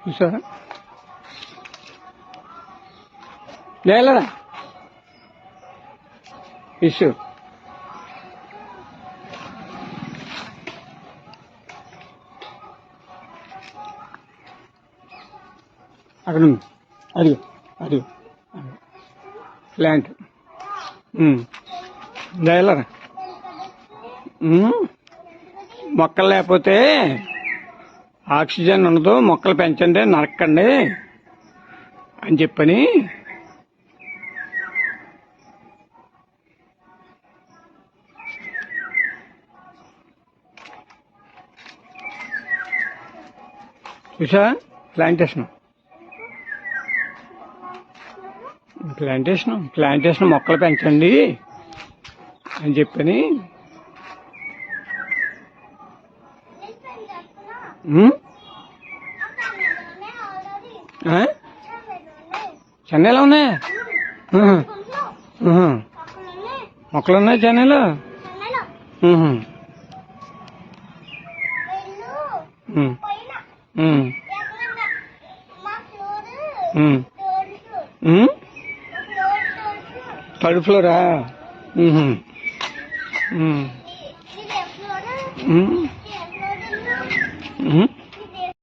చూసారా లేలరా ఫిష్ అక్కడ ఉంది. అదిగో అదిగో ప్లాంట్ లేలరా మొక్కలు లేకపోతే ఆక్సిజన్ ఉండదు, మొక్కలు పెంచండి నరక్కండి అని చెప్పని చూసా ప్లాంటేషన్ ప్లాంటేషన్ ప్లాంటేషన్ మొక్కలు పెంచండి అని చెప్పని చెన్నైలో ఉన్నాయి మొక్కలు ఉన్నాయి చెన్నైలో. Third flora?